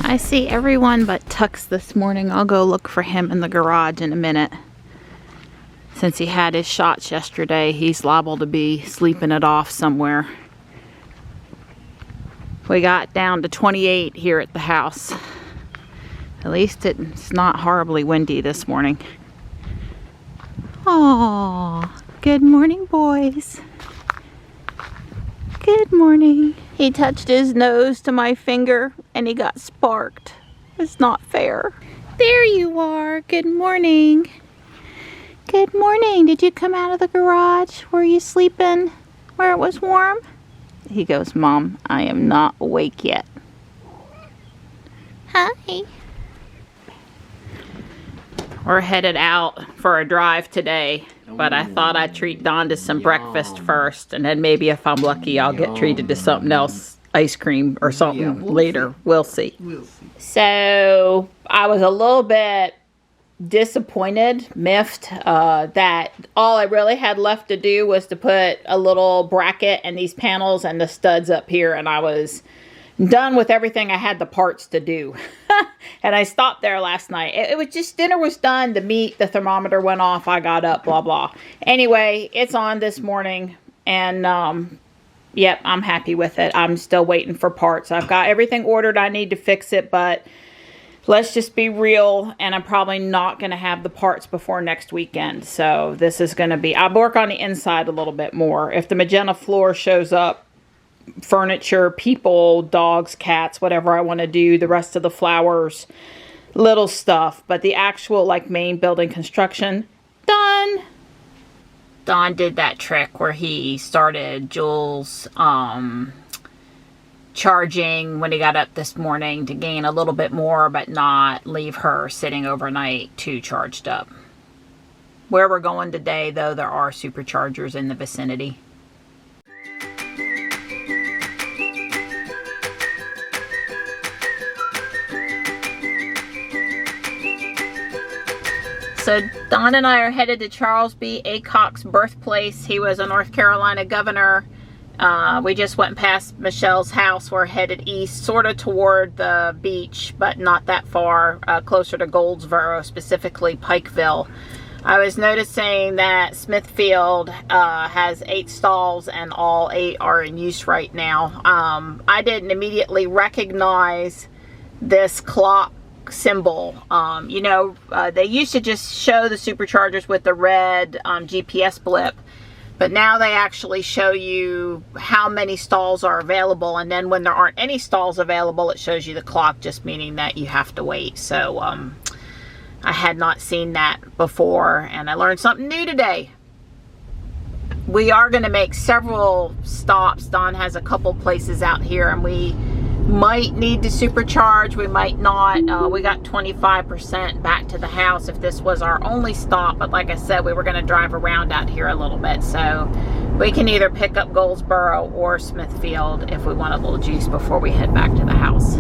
I see everyone but Tux this morning. I'll go look for him in the garage in a minute. Since he had his shots yesterday, he's liable to be sleeping it off somewhere. We got down to 28 here at the house. At least it's not horribly windy this morning. Aww, good morning, boys. Good morning. He touched his nose to my finger and he got sparked. It's not fair. There you are. Good morning. Good morning. Did you come out of the garage? Were you sleeping where it was warm? He goes, Mom, I am not awake yet. Hi. We're headed out for a drive today, but I thought I'd treat Don to some breakfast first, and then maybe if I'm lucky, I'll get treated to something else, ice cream or something later. We'll see. So I was a little bit disappointed, miffed, that all I really had left to do was to put a little bracket and these panels and the studs up here, and I was done with everything I had the parts to do. And I stopped there last night. It was just, dinner was done, the meat, the thermometer went off, I got up, blah, blah. Anyway, it's on this morning, and, yep, I'm happy with it. I'm still waiting for parts. I've got everything ordered. I need to fix it, but let's just be real, and I'm probably not going to have the parts before next weekend. So this is going to be, I'll work on the inside a little bit more. If the magenta floor shows up, furniture, people, dogs, cats, whatever I want to do, the rest of the flowers, little stuff, but the actual like main building construction, done. Don did that trick where he started Jules charging when he got up this morning to gain a little bit more, but not leave her sitting overnight too charged up. Where we're going today, though, there are superchargers in the vicinity. So Don and I are headed to Charles B. Aycock's birthplace. He was a North Carolina governor. We just went past Michelle's house. We're headed east, sort of toward the beach, but not that far, closer to Goldsboro, specifically Pikeville. I was noticing that Smithfield has 8 stalls and all 8 are in use right now. I didn't immediately recognize this clock symbol. You know, they used to just show the superchargers with the red GPS blip, but now they actually show you how many stalls are available, and then when there aren't any stalls available, it shows you the clock, just meaning that you have to wait. So I had not seen that before, and I learned something new today. We are going to make several stops. Don has a couple places out here, and we might need to supercharge, we might not. We got 25% back to the house if this was our only stop, but like I said, we were going to drive around out here a little bit, so we can either pick up Goldsboro or Smithfield if we want a little juice before we head back to the house.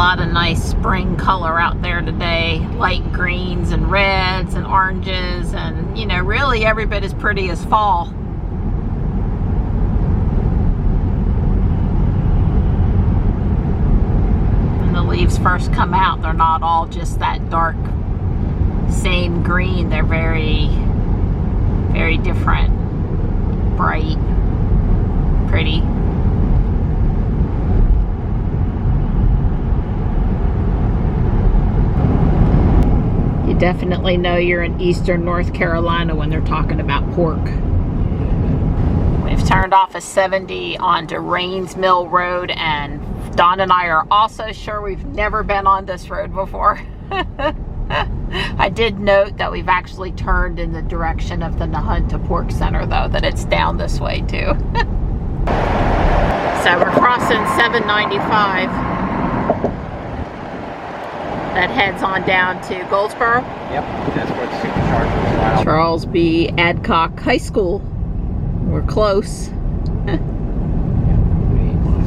lot of nice spring color out there today. Light greens and reds and oranges, and you know, really every bit as pretty as fall. When the leaves first come out, they're not all just that dark same green. They're very, very different, bright, pretty. You definitely know you're in eastern North Carolina when they're talking about pork. We've turned off a 70 onto Rains Mill Road, and Don and I are also sure we've never been on this road before. I did note that we've actually turned in the direction of the Nahunta Pork Center, though, that it's down this way too. So we're crossing 795. That heads on down to Goldsboro. Yep, that's where the supercharger is right. Charles B. Adcock High School. We're close. Well,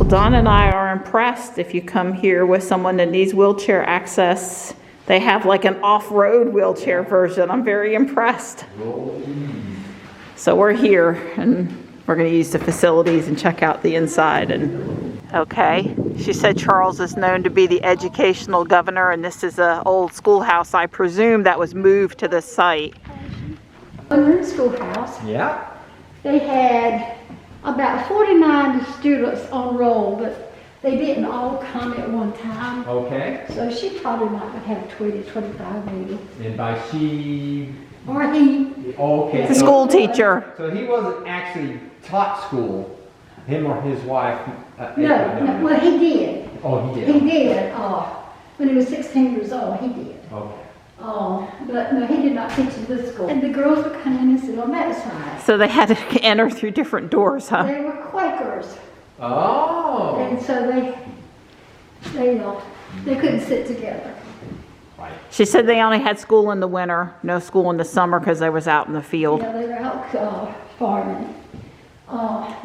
Don and I are impressed. If you come here with someone that needs wheelchair access, they have like an off-road wheelchair version. I'm very impressed. So we're here, and we're going to use the facilities and check out the inside. And okay, she said Charles is known to be the educational governor, and this is an old schoolhouse. I presume that was moved to this site. In the schoolhouse, Yeah. they had about 49 students on roll, but they didn't all come at one time. Okay. So she probably might have 20, 25 maybe. And by she, Or he. okay. The school teacher. So he wasn't actually taught school, him or his wife. No, well he did. Oh, he did. He did, when he was 16 years old, he did. Okay. But no, he did not teach in this school. And the girls would come in and sit on that side. So they had to enter through different doors, huh? They were Quakers. Oh. And so they couldn't sit together. Right. She said they only had school in the winter, no school in the summer because they was out in the field. Yeah, they were out farming.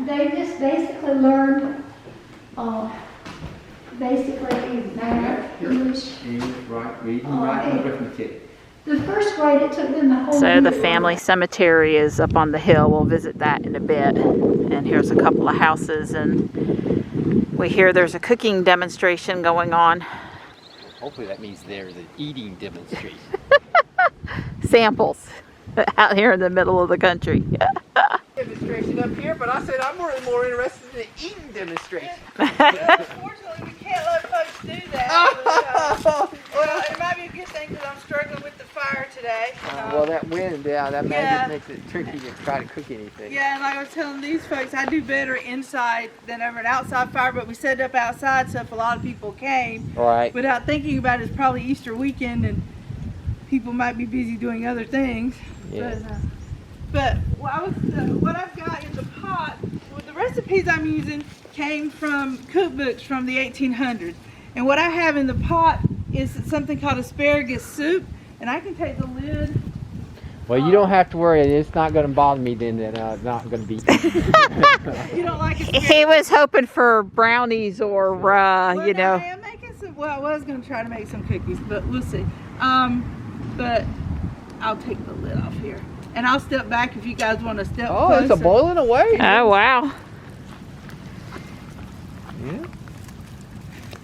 They just basically learned math, English. Right, reading, writing, arithmetic. The first grade, it took them the whole So year. the family cemetery is up on the hill. We'll visit that in a bit. And here's a couple of houses, and we hear there's a cooking demonstration going on. Hopefully that means there's an eating demonstration. Samples out here in the middle of the country. Demonstration up here, but I said I'm really more interested in the eating demonstration. Unfortunately, we can't let folks do that. Well, it might be a good thing because I'm struggling with the fire today. Well, that wind, that Yeah. makes it tricky to try to cook anything. Yeah, and like I was telling these folks, I do better inside than over an outside fire, but we set it up outside, so if a lot of people came, Right. without thinking about it, it's probably Easter weekend and people might be busy doing other things. Yeah. But what I've got in the pot, well, the recipes I'm using came from cookbooks from the 1800s. And what I have in the pot is something called asparagus soup. And I can take the lid. Well, you don't have to worry. It's not going to bother me then that I'm not going to be You don't like asparagus? He was hoping for brownies or, Well, you know. I am making some, well, I was going to try to make some cookies, but we'll see. But I'll take the lid off here. And I'll step back if you guys want to step Oh, closer. it's a boiling away. Oh, wow. Yeah.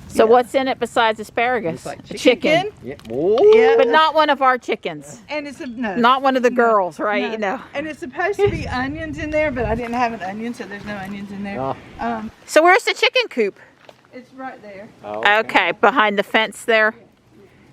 So what's in it besides asparagus? It's like chicken. Yeah. Oh. Yeah. But not one of our chickens. And it's no. Not one of the girls, right? No. No. And it's supposed to be onions in there, but I didn't have an onion, so there's no onions in there. Oh. So where's the chicken coop? It's right there. Oh, Okay, behind the fence there.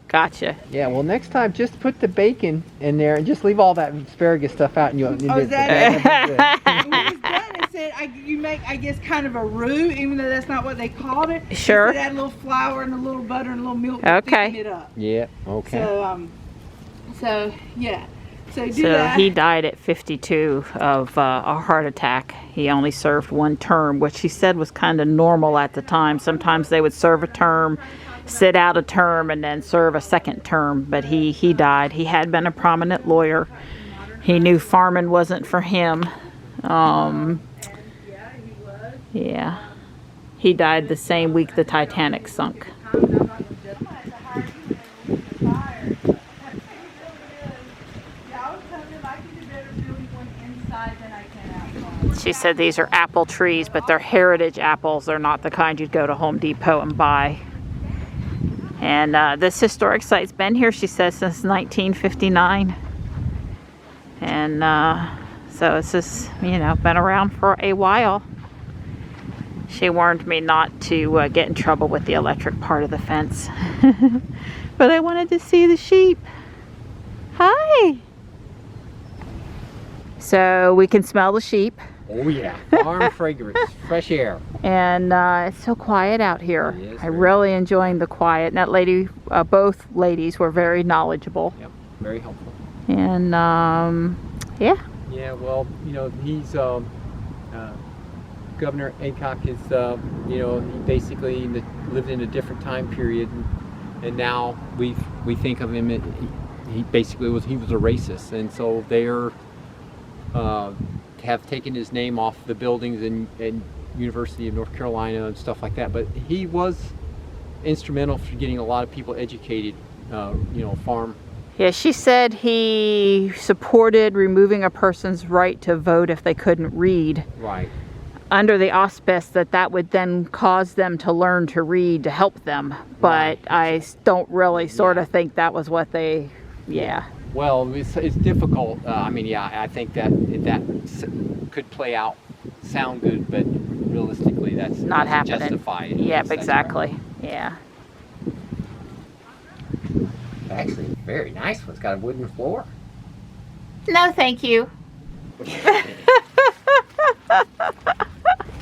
Gotcha. Yeah, well, next time just put the bacon in there and just leave all that asparagus stuff out. And you'll. Oh, is that it? it? And when it's done, it said you make, I guess, kind of a roux, even though that's not what they called it. Sure. It said add a little flour and a little butter and a little milk to Okay. thicken it up. Yeah. Okay. So yeah. So do So that. he died at 52 of a heart attack. He only served one term, which he said was kind of normal at the time. Sometimes they would serve a term, sit out a term, and then serve a second term. But he died. He had been a prominent lawyer. He knew farming wasn't for him. Yeah. He died the same week the Titanic sunk. She said these are apple trees, but they're heritage apples. They're not the kind you'd go to Home Depot and buy. And this historic site's been here, she says, since 1959. And so it's just, you know, been around for a while. She warned me not to get in trouble with the electric part of the fence. But I wanted to see the sheep. Hi! So we can smell the sheep. Oh yeah, farm fragrance, fresh air. And it's so quiet out here. It is, I'm really enjoying the quiet. And that lady, both ladies were very knowledgeable. Yep, very helpful. And yeah. Yeah, well, you know, he's Governor Aycock is, you know, he basically lived in a different time period, and now we think of him. He basically was a racist, and so they're have taken his name off the buildings in University of North Carolina and stuff like that. But he was instrumental for getting a lot of people educated. You know, farm. Yeah, she said he supported removing a person's right to vote if they couldn't read. Right. Under the auspice that would then cause them to learn to read to help them. But I don't really sort of think that was what they, yeah. Well, it's difficult. I mean, yeah, I think that could play out, sound good, but realistically, that's Not happening. Justify it. Yep, That's exactly. right. Yeah. Actually, very nice one. It's got a wooden floor. No, thank you.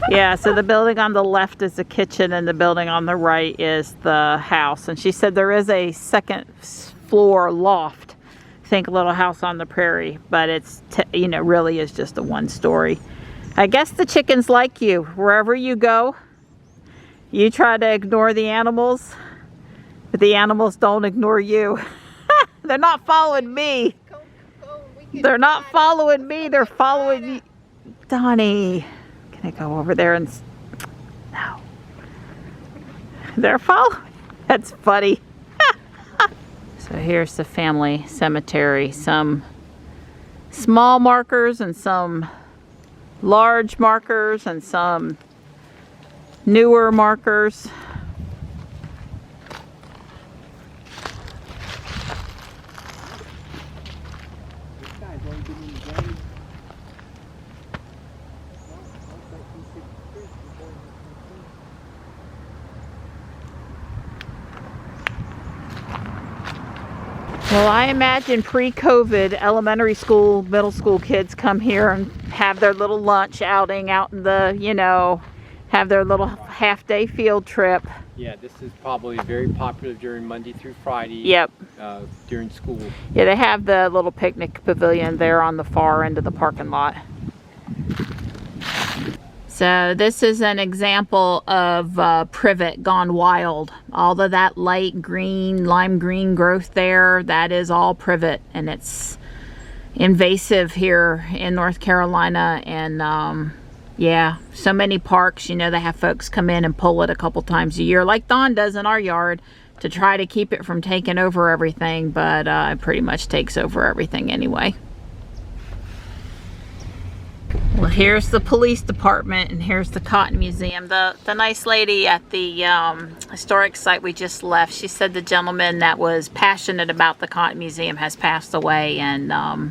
Yeah, so the building on the left is the kitchen and the building on the right is the house. And she said there is a second floor loft. Think Little House on the Prairie, but it's, you know, really is just a one-story. I guess the chickens like you. Wherever you go, you try to ignore the animals, but the animals don't ignore you. They're not following me. They're not following me. They're following you. Donnie, can I go over there and... No. They're following. That's funny. So here's the family cemetery. Some small markers and some large markers and some newer markers. Well, I imagine pre-COVID, elementary school, middle school kids come here and have their little lunch outing out in the, you know, have their little half-day field trip. Yeah, this is probably very popular during Monday through Friday. Yep. During school. Yeah, they have the little picnic pavilion there on the far end of the parking lot. So this is an example of privet gone wild. All of that light green, lime green growth there, that is all privet, and it's invasive here in North Carolina. And yeah, so many parks, you know, they have folks come in and pull it a couple times a year, like Don does in our yard, to try to keep it from taking over everything, but it pretty much takes over everything anyway. Well, here's the police department, and here's the Cotton Museum. The nice lady at the historic site we just left, she said the gentleman that was passionate about the Cotton Museum has passed away, and I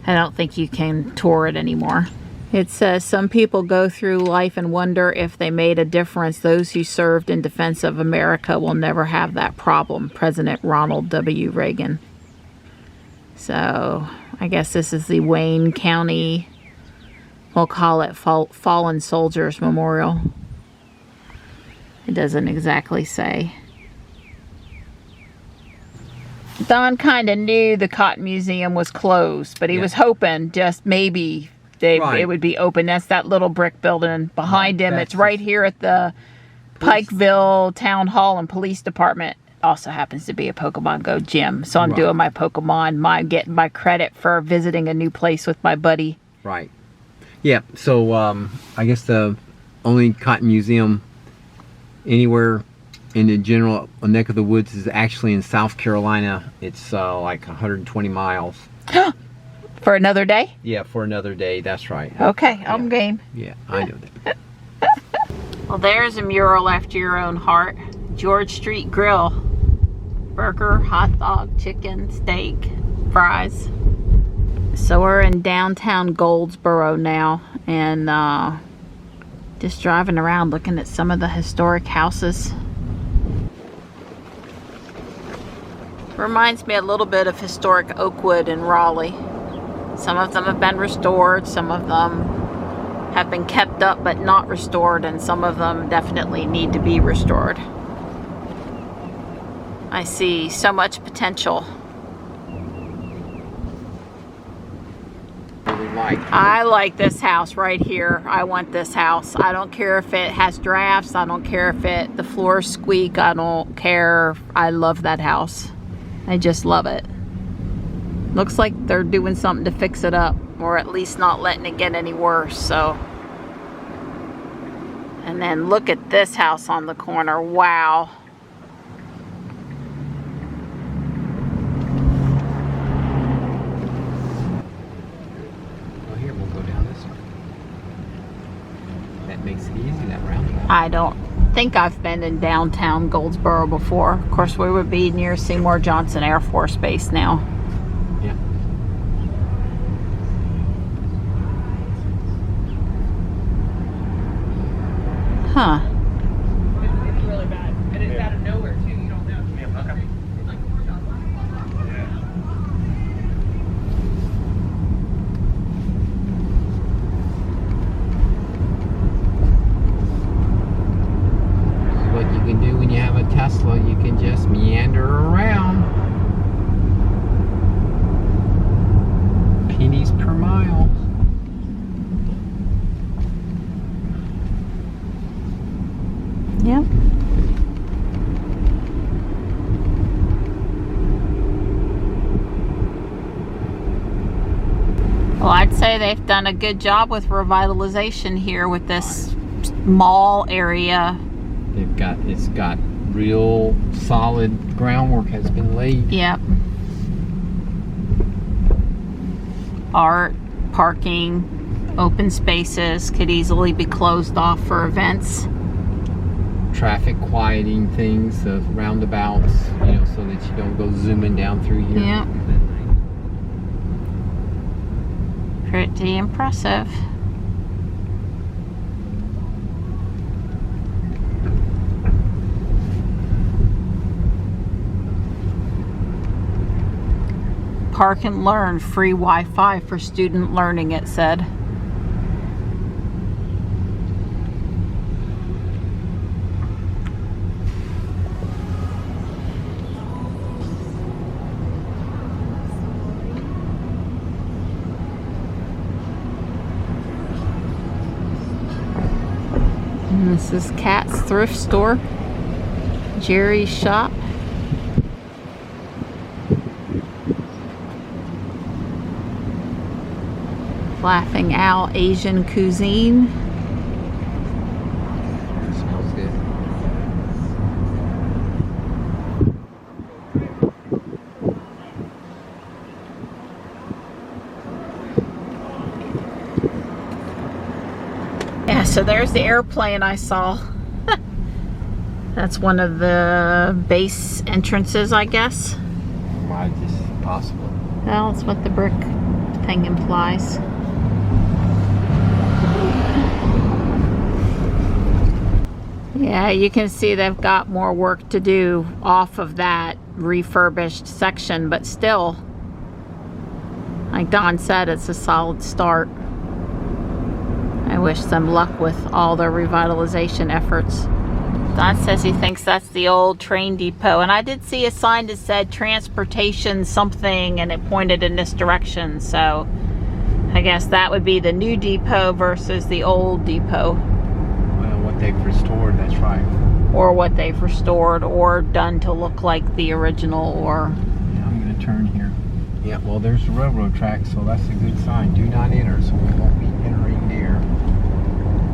don't think you can tour it anymore. It says, some people go through life and wonder if they made a difference. Those who served in defense of America will never have that problem. President Ronald W. Reagan. So I guess this is the Wayne County, we'll call it Fallen Soldiers Memorial. It doesn't exactly say. Don kind of knew the Cotton Museum was closed, but he was hoping just maybe it would be open. That's that little brick building behind him. It's right here at the Pikeville Town Hall and Police Department. Also happens to be a Pokemon Go gym. So I'm doing my Pokemon, getting my credit for visiting a new place with my buddy. Right. Yeah, so I guess the only Cotton Museum anywhere in the general neck of the woods is actually in South Carolina. It's like 120 miles. For another day? Yeah, for another day, that's right. Okay, I'm game. Yeah, I know that. Well, there's a mural after your own heart. George Street Grill. Burger, hot dog, chicken, steak, fries. So we're in downtown Goldsboro now, and just driving around looking at some of the historic houses. Reminds me a little bit of historic Oakwood in Raleigh. Some of them have been restored, some of them have been kept up but not restored, and some of them definitely need to be restored. I see so much potential. I like this house right here. I want this house. I don't care if it has drafts. I don't care if the floors squeak. I don't care. I love that house. I just love it. Looks like they're doing something to fix it up, or at least not letting it get any worse. So, and then look at this house on the corner. Wow. Makes it easy, that roundabout. I don't think I've been in downtown Goldsboro before. Of course, we would be near Seymour Johnson Air Force Base now. Yeah. Huh. It's really bad. And it's out of nowhere, too. You don't know. What you can do when you have a Tesla, you can just meander around. Pennies per mile. Yep. Well, I'd say they've done a good job with revitalization here with this mall area. It's got real solid groundwork has been laid. Yep. Art, parking, open spaces could easily be closed off for events. Traffic quieting things, the roundabouts, you know, so that you don't go zooming down through here. Yeah. Pretty impressive. Park and learn, free Wi-Fi for student learning, it said. And this is Kat's thrift store, Jerry's shop. Laughing Al Asian Cuisine. Smells good. Yeah, so there's the airplane I saw. That's one of the base entrances, I guess. Why just possible? Well, that's what the brick thing implies. Yeah, you can see they've got more work to do off of that refurbished section, but still, like Don said, it's a solid start. I wish them luck with all their revitalization efforts. Don says he thinks that's the old train depot, and I did see a sign that said transportation something, and it pointed in this direction, so I guess that would be the new depot versus the old depot. Well, what they've restored, that's right. Or what they've restored or done to look like the original, or... Yeah, I'm going to turn here. Yeah, well, there's the railroad track, so that's a good sign. Do not enter, so we won't be entering there.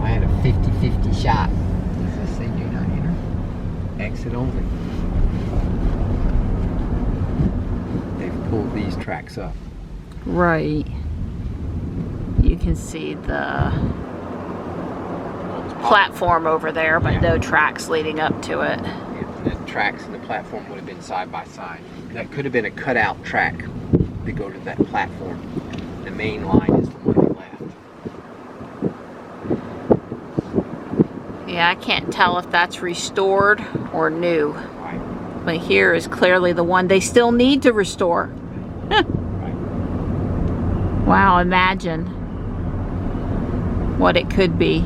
I had a 50-50 shot. Does this say do not enter? Exit only. They've pulled these tracks up. Right. You can see the platform over there, but no tracks leading up to it. The tracks and the platform would have been side by side. That could have been a cutout track to go to that platform. The main line is the one they left. Yeah, I can't tell if that's restored or new. Right. But here is clearly the one they still need to restore. Right. Wow, imagine what it could be.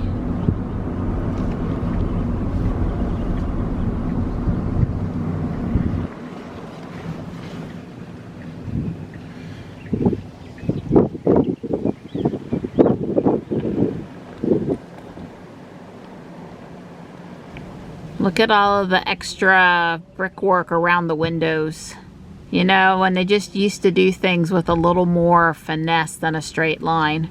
Look at all of the extra brickwork around the windows. You know, when they just used to do things with a little more finesse than a straight line.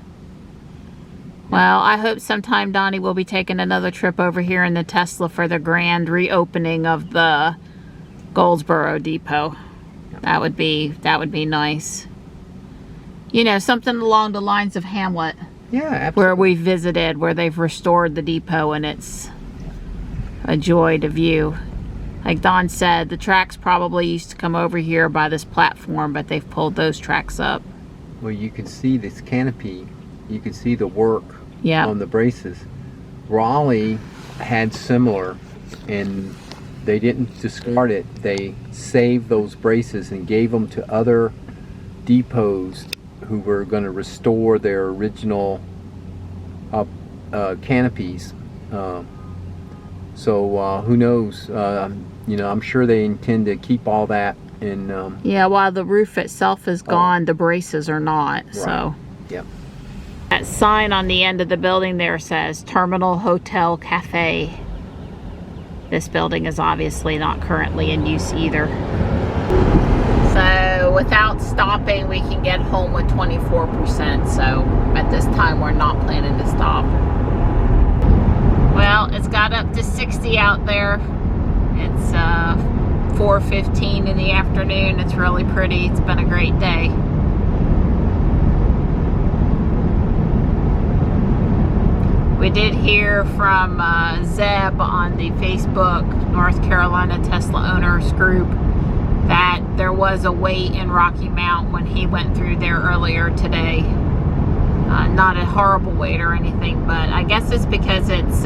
Well, I hope sometime Donnie will be taking another trip over here in the Tesla for the grand reopening of the Goldsboro Depot. That would be nice. You know, something along the lines of Hamlet. Yeah, absolutely. Where we visited, where they've restored the depot, and it's a joy to view. Like Don said, the tracks probably used to come over here by this platform, but they've pulled those tracks up. Well, you can see this canopy. You can see the work on the braces. Raleigh had similar, and they didn't discard it. They saved those braces and gave them to other depots who were going to restore their original canopies. So who knows? You know, I'm sure they intend to keep all that in. Yeah, while the roof itself is gone, the braces are not. Right. So. Yep. That sign on the end of the building there says Terminal Hotel Cafe. This building is obviously not currently in use either. So without stopping, we can get home with 24%. So at this time, we're not planning to stop. Well, it's got up to 60 out there. It's 4:15 in the afternoon. It's really pretty. It's been a great day. We did hear from Zeb on the Facebook North Carolina Tesla Owners Group that there was a wait in Rocky Mount when he went through there earlier today. Not a horrible wait or anything, but I guess it's because it's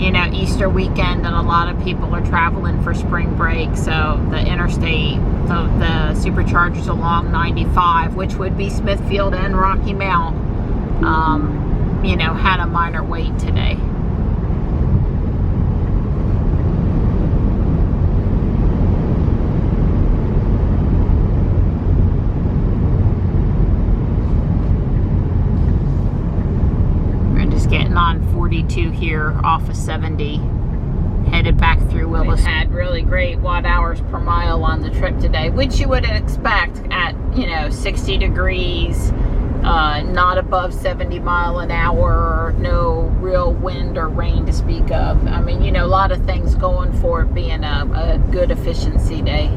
you know, Easter weekend and a lot of people are traveling for spring break, so the interstate, the superchargers along 95, which would be Smithfield and Rocky Mount, you know, had a minor wait today. Getting on 42 here off of 70, headed back through Willis. Had really great watt hours per mile on the trip today, which you would expect at, you know, 60 degrees, not above 70 mile an hour, no real wind or rain to speak of. I mean, you know, a lot of things going for it being a good efficiency day.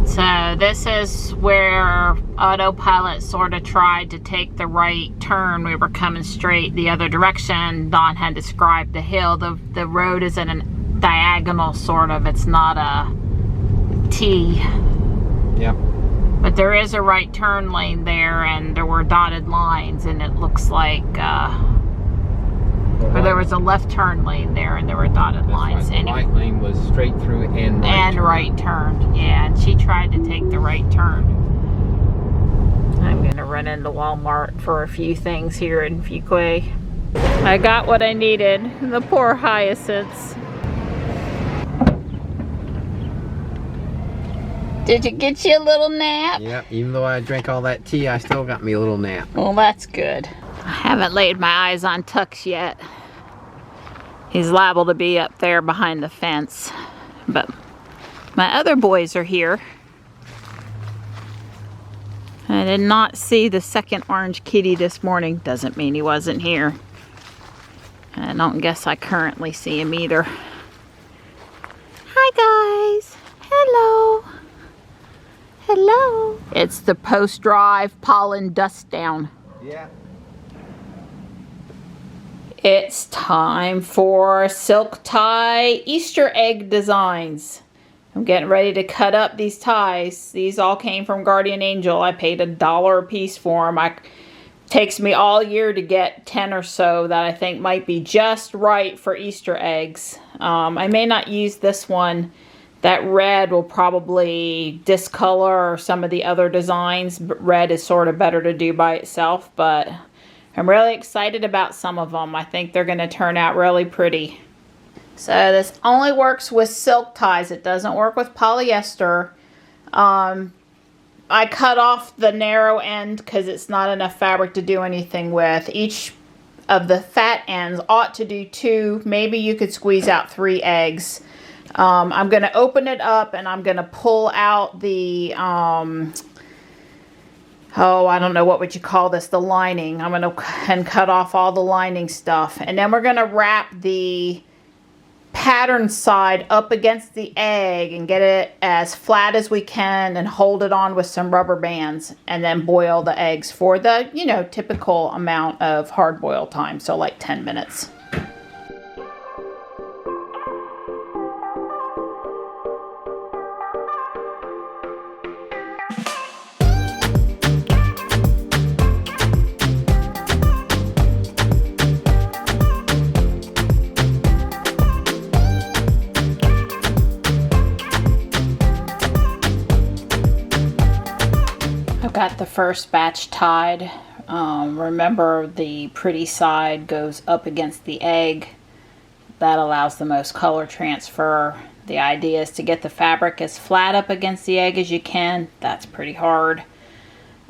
So this is where autopilot sort of tried to take the right turn. We were coming straight the other direction. Don had described the hill. The road is in a diagonal sort of. It's not a T. Yep. But there is a right turn lane there, and there were dotted lines, and it looks like or there was a left turn lane there, and there were dotted lines. Right. The right lane was straight through and right turn. Yeah, and she tried to take the right turn. I'm gonna run into Walmart for a few things here in Fuquay. I got what I needed. The poor hyacinths. Did you get you a little nap? Yeah, even though I drank all that tea, I still got me a little nap. Well, that's good. I haven't laid my eyes on Tux yet. He's liable to be up there behind the fence. But my other boys are here. I did not see the second orange kitty this morning. Doesn't mean he wasn't here. I don't guess I currently see him either. Hi guys. Hello. Hello. It's the post-drive pollen dust down. Yeah. It's time for silk tie Easter egg designs. I'm getting ready to cut up these ties. These all came from Guardian Angel. I paid $1 a piece for them. Takes me all year to get 10 or so that I think might be just right for Easter eggs. I may not use this one. That red will probably discolor some of the other designs, but red is sort of better to do by itself, but I'm really excited about some of them. I think they're going to turn out really pretty. So this only works with silk ties. It doesn't work with polyester. I cut off the narrow end because it's not enough fabric to do anything with. Each of the fat ends ought to do 2. Maybe you could squeeze out 3 eggs. I'm going to open it up and I'm going to pull out the, I don't know, what would you call this, the lining. I'm going to cut off all the lining stuff. And then we're going to wrap the pattern side up against the egg and get it as flat as we can and hold it on with some rubber bands and then boil the eggs for the, typical amount of hard boil time. So like 10 minutes. Got the first batch tied. Remember, the pretty side goes up against the egg. That allows the most color transfer. The idea is to get the fabric as flat up against the egg as you can. That's pretty hard.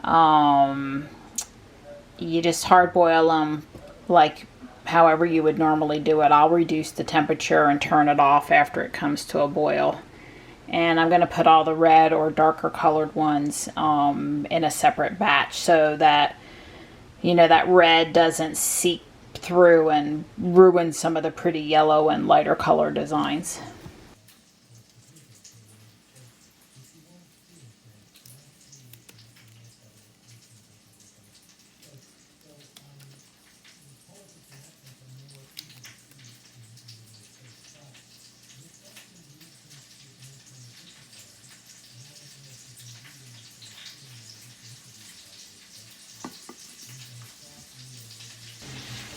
You just hard boil them like however you would normally do it. I'll reduce the temperature and turn it off after it comes to a boil. And I'm going to put all the red or darker colored ones in a separate batch so that, that red doesn't seep through and ruin some of the pretty yellow and lighter color designs.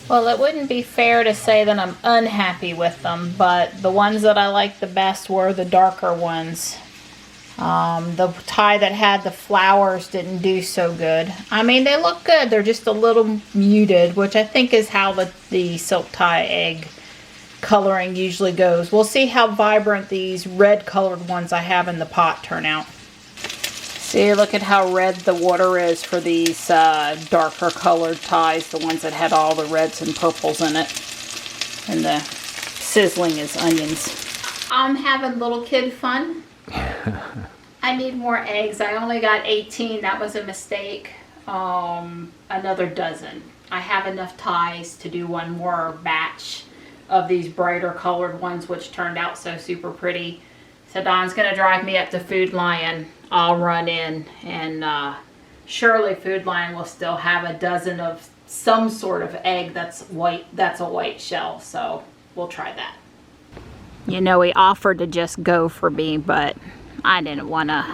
Well, it wouldn't be fair to say that I'm unhappy with them, but the ones that I liked the best were the darker ones. The tie that had the flowers didn't do so good. I mean, they look good. They're just a little muted, which I think is how the silk tie egg coloring usually goes. We'll see how vibrant these red colored ones I have in the pot turn out. See, look at how red the water is for these darker colored ties, the ones that had all the reds and purples in it. And the sizzling is onions. I'm having little kid fun. I need more eggs. I only got 18. That was a mistake. Another dozen. I have enough ties to do one more batch of these brighter colored ones, which turned out so super pretty. So Don's going to drive me up to Food Lion. I'll run in and surely Food Lion will still have a dozen of some sort of egg that's white. That's a white shell, so we'll try that. He offered to just go for me, but I didn't want to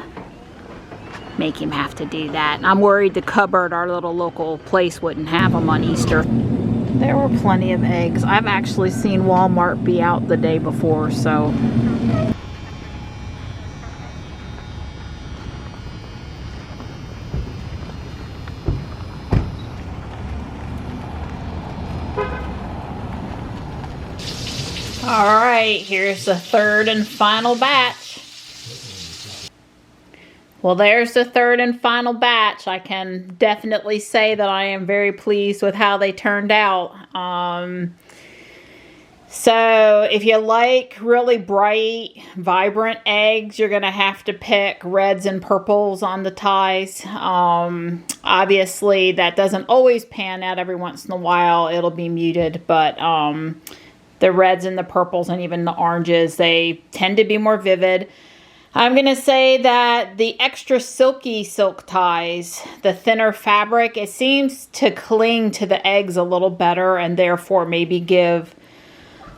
make him have to do that. I'm worried the cupboard, our little local place, wouldn't have them on Easter. There were plenty of eggs. I've actually seen Walmart be out the day before, so... All right, here's the third and final batch. Well, there's the third and final batch. I can definitely say that I am very pleased with how they turned out. So if you like really bright, vibrant eggs, you're going to have to pick reds and purples on the ties. Obviously, that doesn't always pan out. Every once in a while, it'll be muted, but... the reds and the purples and even the oranges, they tend to be more vivid. I'm going to say that the extra silky silk ties, the thinner fabric, it seems to cling to the eggs a little better and therefore maybe give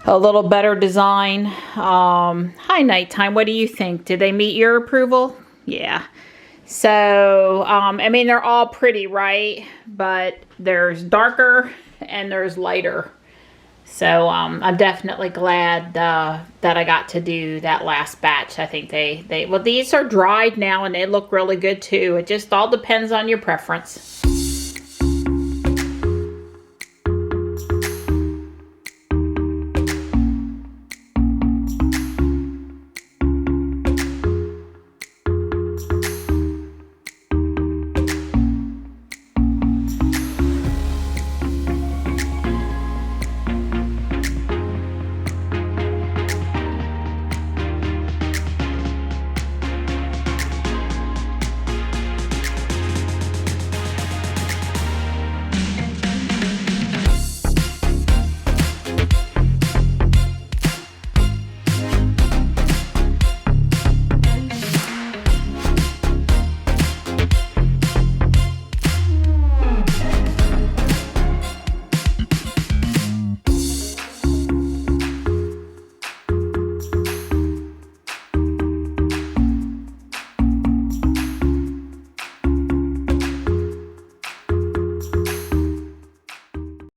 a little better design. Hi, Nighttime. What do you think? Did they meet your approval? Yeah. So, I mean, they're all pretty, right? But there's darker and there's lighter. So I'm definitely glad that I got to do that last batch. I think well, these are dried now and they look really good too. It just all depends on your preference.